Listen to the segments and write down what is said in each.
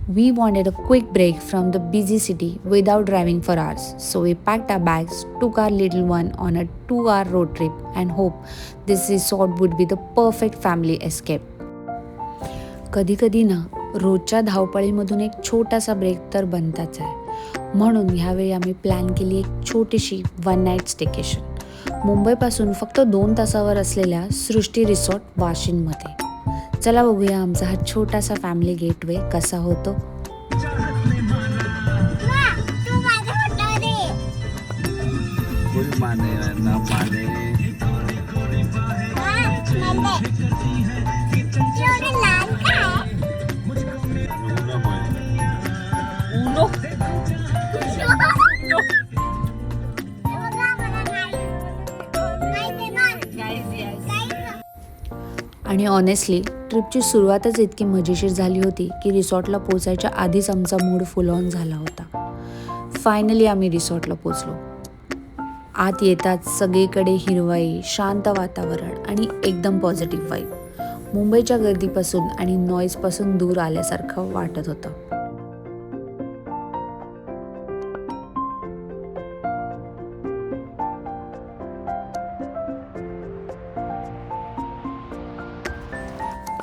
We wanted a quick break from the busy city without driving for hours. So we packed our bags, took our little one on a 2-hour road trip, and hoped this resort would be the perfect family escape. कधी कधी ना रोजच्या धावपळीमधून एक छोटासा break तर बनताच आहे. म्हणून ह्यावेळी आम्ही प्लॅन केली एक छोटीशी 1 नाईट स्टेकेशन मुंबईपासून फक्त 2 तासावर असलेल्या सृष्टी रिसॉर्ट वाशिंदमध्ये. चला बघूया आमचा हा छोटासा फॅमिली गेटवे कसा होतो. आणि ऑनेस्टली ट्रिपची सुरुवातच इतकी मजेशीर झाली होती की रिसॉर्टला पोचायच्या आधीच आमचा मूड फुल ऑन झाला होता. फायनली आम्ही रिसॉर्टला पोचलो. आत येताच सगळीकडे हिरवाई, शांत वातावरण आणि एकदम पॉझिटिव्ह वाईब. मुंबईच्या गर्दीपासून आणि नॉईजपासून दूर आल्यासारखं वाटत होतं.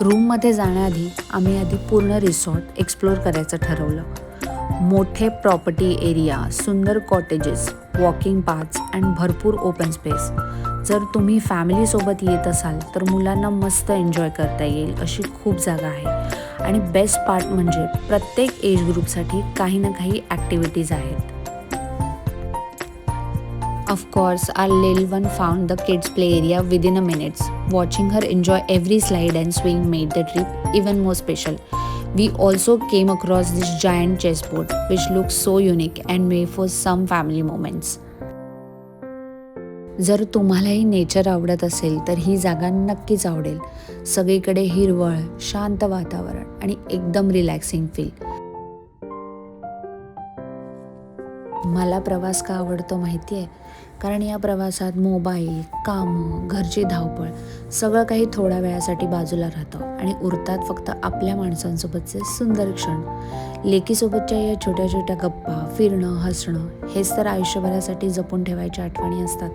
रूममध्ये जाण्याआधी आम्ही पूर्ण रिसॉर्ट एक्सप्लोर करायचं ठरवलं. मोठे प्रॉपर्टी एरिया, सुंदर कॉटेजेस, वॉकिंग पाथ्स आणि भरपूर ओपन स्पेस. जर तुम्ही फॅमिलीसोबत येत असाल तर मुलांना मस्त एन्जॉय करता येईल अशी खूप जागा आहे. आणि बेस्ट पार्ट म्हणजे प्रत्येक एज ग्रुपसाठी काही ना काही ॲक्टिव्हिटीज आहेत. Of course, our little one found the kids' play area within a minute. Watching her enjoy every slide and swing made the trip even more special. We also came across this giant chessboard, which looks so unique and made for some family moments. जर तुम्हालाही nature आवडत असेल तर ही जागा नक्कीच आवडेल. सगळीकडे हिरवळ, शांत वातावरण आणि एकदम रिलॅक्सिंग फील. मला प्रवास का आवडतो माहिती आहे? कारण या प्रवासात मोबाईल, कामं, घरची धावपळ सगळं काही थोड्या वेळासाठी बाजूला राहतं आणि उरतात फक्त आपल्या माणसांसोबतचे सुंदर क्षण. लेकीसोबतच्या या छोट्या छोट्या गप्पा, फिरणं, हसणं हेच तर आयुष्यभरासाठी जपून ठेवायच्या आठवणी असतात.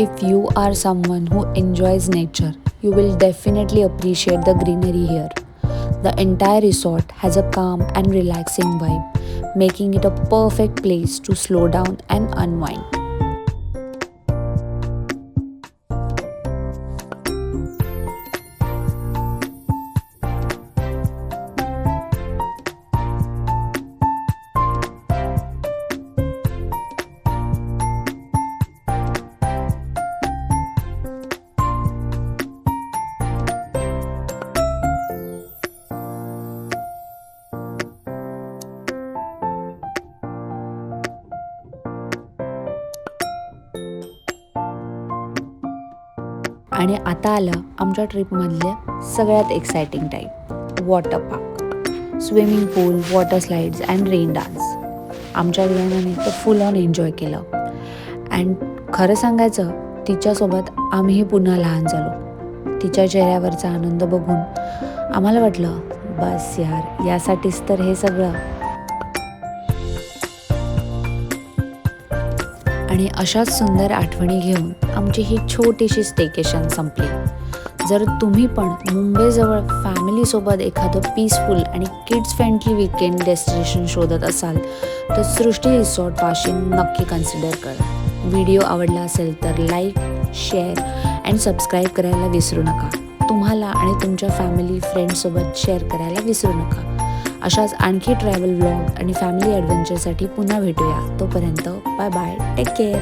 If you are someone who enjoys nature, you will definitely appreciate the greenery here. The entire resort has a calm and relaxing vibe, making it a perfect place to slow down and unwind. आणि आता आलं आमच्या ट्रिपमधल्या सगळ्यात exciting type, water park. Swimming pool, water slides and rain dance. आमच्या विमानाने तर फुल on enjoy केलं. And खरं सांगायचं तिच्यासोबत आम्हीही पुन्हा लहान झालो. तिच्या चेहऱ्यावरचा आनंद बघून आम्हाला वाटलं बस यार, यासाठीच तर हे सगळं. आणि अशाच सुंदर आठवणी घेऊन आमची ही छोटीशी स्टेकेशन संपली. जर तुम्ही पण मुंबईजवळ फॅमिलीसोबत एखादं पीसफुल आणि किड्स फ्रेंडली वीकेंड डेस्टिनेशन शोधत असाल तर सृष्टी रिसॉर्ट वाशिंद नक्की कन्सिडर करा. व्हिडिओ आवडला असेल तर लाईक, शेअर अँड सबस्क्राईब करायला विसरू नका. तुम्हाला आणि तुमच्या फॅमिली फ्रेंड्ससोबत शेअर करायला विसरू नका. अशाच आणखी ट्रॅव्हल व्लॉग आणि फॅमिली ॲडव्हेंचरसाठी पुन्हा भेटूया. तोपर्यंत बाय बाय, टेक केअर.